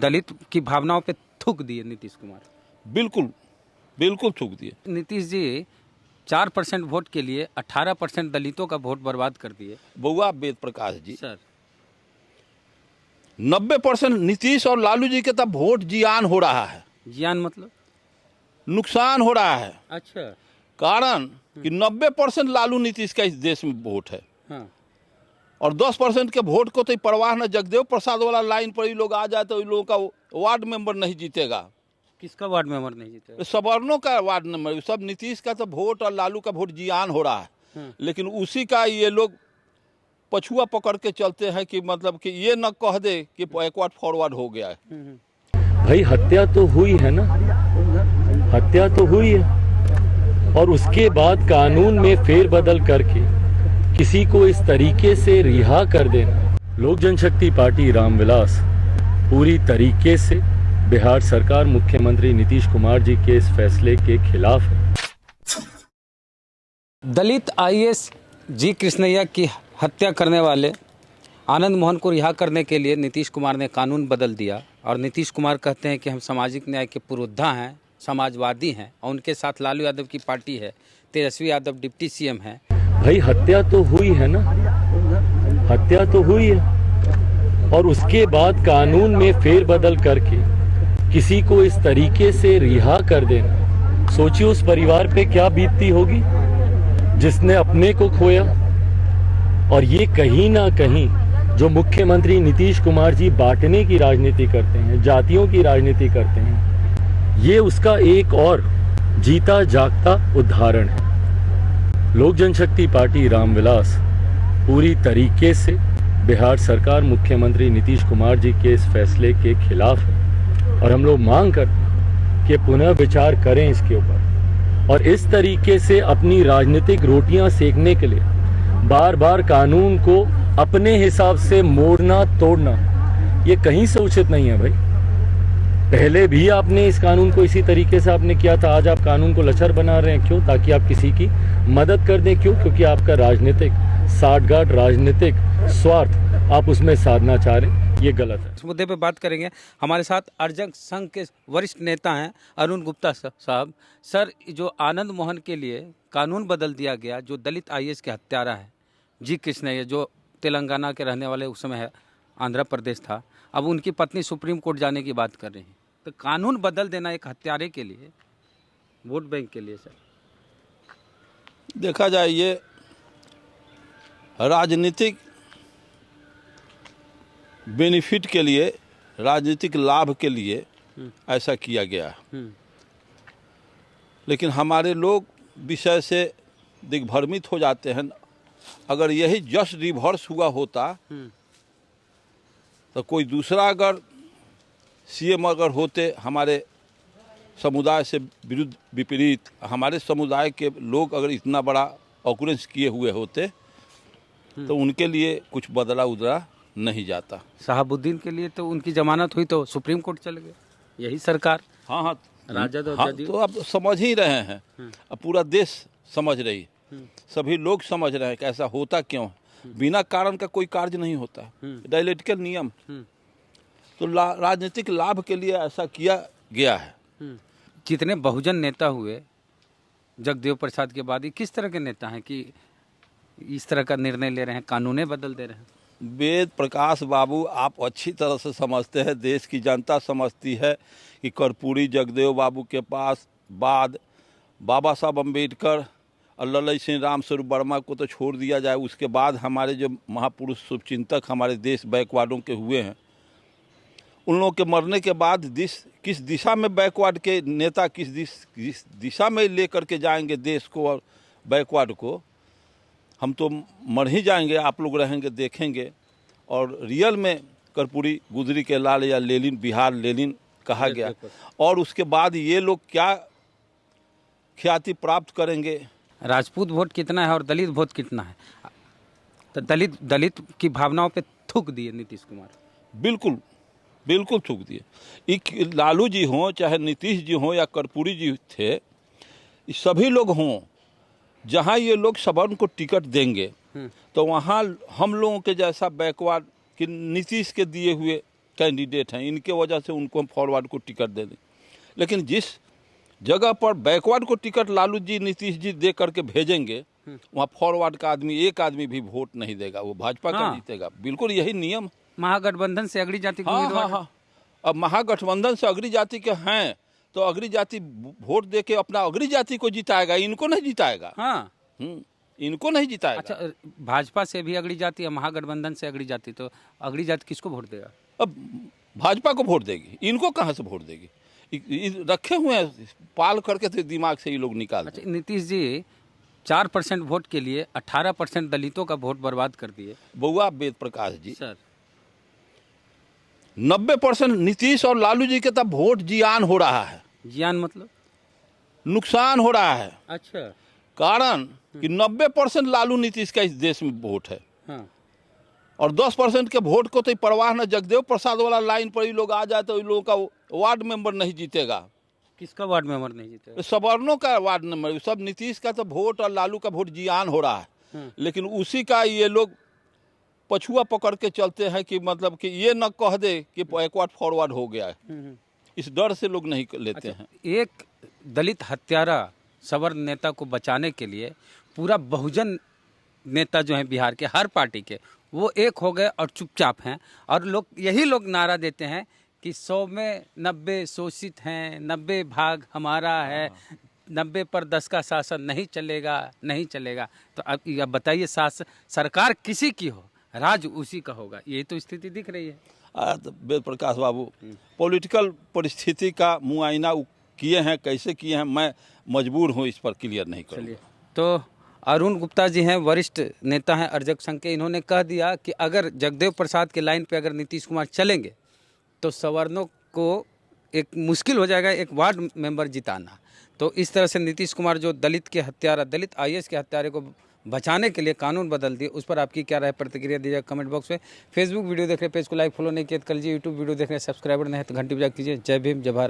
दलित की भावनाओं पे थूक दिए नीतीश कुमार। बिल्कुल बिल्कुल थूक दिए। नीतीश जी 4% वोट के लिए 18% दलितों का वोट बर्बाद कर दिए। बउआ वेद प्रकाश जी सर 90% नीतीश और लालू जी के तब वोट जियान हो रहा है, जियान मतलब नुकसान हो रहा है। अच्छा कारण कि 90% लालू नीतीश का इस देश में वोट है। हाँ और 10% के वोट को तो परवाह न, जगदेव प्रसाद वाला लाइन पर ये लोग आ जाए तो इन लोगों का वार्ड मेंबर नहीं जीतेगा। किसका वार्ड मेंबर नहीं जीतेगा? सवर्णों का वार्ड नंबर, सब नीतीश का तो वोट और लालू का वोट जियान हो रहा है। लेकिन उसी का ये लोग पछुआ पकड़ के चलते हैं कि मतलब कि ये न कह दे कि बैकवर्ड फॉरवर्ड हो गया है। भाई हत्या तो हुई है ना, हत्या तो हुई है और उसके बाद कानून में फेरबदल करके किसी को इस तरीके से रिहा कर देना। लोक जनशक्ति पार्टी रामविलास पूरी तरीके से बिहार सरकार मुख्यमंत्री नीतीश कुमार जी के इस फैसले के खिलाफ है। दलित आईएएस जी कृष्णैया की हत्या करने वाले आनंद मोहन को रिहा करने के लिए नीतीश कुमार ने कानून बदल दिया। और नीतीश कुमार कहते हैं कि हम सामाजिक न्याय के पुरोधा हैं, समाजवादी हैं और उनके साथ लालू यादव की पार्टी है, तेजस्वी यादव डिप्टी सीएम है। भाई हत्या तो हुई है ना, हत्या तो हुई है और उसके बाद कानून में फेरबदल करके किसी को इस तरीके से रिहा कर देना, सोचिए उस परिवार पे क्या बीतती होगी जिसने अपने को खोया। और ये कहीं ना कहीं जो मुख्यमंत्री नीतीश कुमार जी बांटने की राजनीति करते हैं, जातियों की राजनीति करते हैं, ये उसका एक और जीता जागता उदाहरण है। लोक जनशक्ति पार्टी रामविलास पूरी तरीके से बिहार सरकार मुख्यमंत्री नीतीश कुमार जी के इस फैसले के खिलाफ है और हम लोग मांग करते हैं कि पुनः विचार करें इसके ऊपर और इस तरीके से अपनी राजनीतिक रोटियां सेकने के लिए बार बार कानून को अपने हिसाब से मोड़ना तोड़ना ये कहीं से उचित नहीं है। भाई पहले भी आपने इस कानून को इसी तरीके से आपने किया था, आज आप कानून को लचर बना रहे हैं। क्यों? ताकि आप किसी की मदद कर दें। क्यों? क्योंकि आपका राजनीतिक साठगांठ, राजनीतिक स्वार्थ आप उसमें साधना चाह रहे हैं, ये गलत है। इस मुद्दे पे बात करेंगे। हमारे साथ अर्जक संघ के वरिष्ठ नेता हैं अरुण गुप्ता साहब। सर, जो आनंद मोहन के लिए कानून बदल दिया गया, जो दलित आईएएस के हत्यारा है जी कृष्णैया, जो तेलंगाना के रहने वाले उस समय है, आंध्र प्रदेश था, अब उनकी पत्नी सुप्रीम कोर्ट जाने की बात कर रही है, तो कानून बदल देना एक हत्यारे के लिए, वोट बैंक के लिए, सर देखा जाए ये राजनीतिक बेनिफिट के लिए, राजनीतिक लाभ के लिए ऐसा किया गया। लेकिन हमारे लोग विषय से दिग्भ्रमित हो जाते हैं। अगर यही जस्ट रिवर्स हुआ होता तो कोई दूसरा अगर सीएम अगर होते हमारे समुदाय से विरुद्ध विपरीत, हमारे समुदाय के लोग अगर इतना बड़ा ऑकुरेंस किए हुए होते तो उनके लिए कुछ बदला उदला नहीं जाता। शहाबुद्दीन के लिए तो उनकी जमानत हुई तो सुप्रीम कोर्ट चले गए, यही सरकार। हाँ हाँ राजद और हाँ, जदयू। तो आप समझ ही रहे हैं, अब पूरा देश समझ रही, सभी लोग समझ रहे हैं कि ऐसा होता क्यों है। बिना कारण का कोई कार्य नहीं होता, डायलेक्टिकल नियम। तो राजनीतिक लाभ के लिए ऐसा किया गया है। जितने बहुजन नेता हुए जगदेव प्रसाद के बाद, ये किस तरह के नेता हैं कि इस तरह का निर्णय ले रहे हैं, कानूनें बदल दे रहे हैं? वेद प्रकाश बाबू, आप अच्छी तरह से समझते हैं, देश की जनता समझती है कि कर्पूरी जगदेव बाबू के पास बाद बाबा साहब अम्बेडकर और लल्लई सिंह राम स्वरूप वर्मा को तो छोड़ दिया जाए, उसके बाद हमारे जो महापुरुष शुभचिंतक हमारे देश बैकवर्डों के हुए हैं, उन लोगों के मरने के बाद किस दिशा में बैकवर्ड के नेता किस दिशा में लेकर के जाएंगे देश को और बैकवर्ड को, हम तो मर ही जाएंगे। आप लोग रहेंगे, देखेंगे। और रियल में कर्पूरी गुजरी के लाल या लेनिन, बिहार लेनिन कहा गया। और उसके बाद ये लोग क्या ख्याति प्राप्त करेंगे। राजपूत वोट कितना है और दलित वोट कितना है, तो दलित की भावनाओं पे थूक दिए नीतीश कुमार। बिल्कुल बिल्कुल थूक दिए। लालू जी हों, चाहे नीतीश जी हों या कर्पूरी जी थे, सभी लोग हों, जहाँ ये लोग सवर्ण को टिकट देंगे तो वहाँ हम लोगों के जैसा बैकवर्ड कि नीतीश के दिए हुए कैंडिडेट हैं, इनके वजह से उनको हम फॉरवर्ड को टिकट दे दें। लेकिन जिस जगह पर बैकवर्ड को टिकट लालू जी नीतीश जी दे करके भेजेंगे, वहाँ फॉरवर्ड का आदमी एक आदमी भी वोट नहीं देगा, वो भाजपा का जीतेगा। बिल्कुल यही नियम। महागठबंधन से अगड़ी जाति के हाँ उम्मीदवार हाँ हाँ। अब महागठबंधन से अगड़ी जाति के हैं तो अगड़ी जाति वोट दे के अपना अगड़ी जाति को जिताएगा, इनको नहीं जिताएगा। हाँ, इनको नहीं जिताएगा। अच्छा, भाजपा से भी अगड़ी जाती है, महागठबंधन से अगड़ी जाती, तो अगड़ी जाति किसको वोट देगा? अब भाजपा को वोट देगी, इनको कहाँ से वोट देगी? रखे हुए हैं पाल करके, तो दिमाग से ये लोग निकालते। अच्छा, नीतीश जी 4% वोट के लिए 18% दलितों का वोट बर्बाद कर दिए। बउआ वेद प्रकाश जी, सर 90% नीतीश और लालू जी के तब वोट जियान हो रहा है, जियान मतलब नुकसान हो रहा है। अच्छा, कारण कि 90% लालू नीतीश का इस देश में वोट है, हाँ, और 10% के वोट को तो परवाह न, जगदेव प्रसाद वाला लाइन पर ये लोग आ जाए तो इन लोगों का वार्ड मेंबर नहीं जीतेगा। किसका वार्ड मेंबर नहीं जीतेगा? सवर्णों का वार्ड मेंबर, सब नीतीश का तो वोट और लालू का वोट जियान हो रहा है। लेकिन उसी का ये लोग पछुआ पकड़ के चलते हैं कि मतलब कि ये न कह दे कि बैकवर्ड फॉरवर्ड हो गया है, इस डर से लोग नहीं लेते हैं। एक दलित हत्यारा सवर्ण नेता को बचाने के लिए पूरा बहुजन नेता जो हैं बिहार के हर पार्टी के, वो एक हो गए और चुपचाप हैं, और लोग यही लोग नारा देते हैं कि 100 में 90 शोषित हैं, 90 भाग हमारा है, 90 पर 10 का शासन नहीं चलेगा, नहीं चलेगा। तो अब यह बताइए, सरकार किसी की हो, राज उसी का होगा, यही तो स्थिति दिख रही है। वेद प्रकाश बाबू, पॉलिटिकल परिस्थिति का मुआयना किए हैं, कैसे किए हैं, मैं मजबूर हूँ इस पर क्लियर नहीं करूँगा। तो अरुण गुप्ता जी हैं, वरिष्ठ नेता हैं अर्जक संघ के, इन्होंने कह दिया कि अगर जगदेव प्रसाद के लाइन पे अगर नीतीश कुमार चलेंगे तो सवर्णों को एक मुश्किल हो जाएगा एक वार्ड मेंबर जिताना। तो इस तरह से नीतीश कुमार जो दलित के हत्यारा, दलित IAS के हत्यारे को बचाने के लिए कानून बदल दिए, उस पर आपकी क्या राय, प्रतिक्रिया दीजिए कमेंट बॉक्स में। फेसबुक वीडियो देख रहे पेज को लाइक फॉलो नहीं किया तो कर लीजिए, यूट्यूब वीडियो देख रहे सब्सक्राइबर नहीं है तो घंटी बजा कीजिए। जय भीम, जय भारत।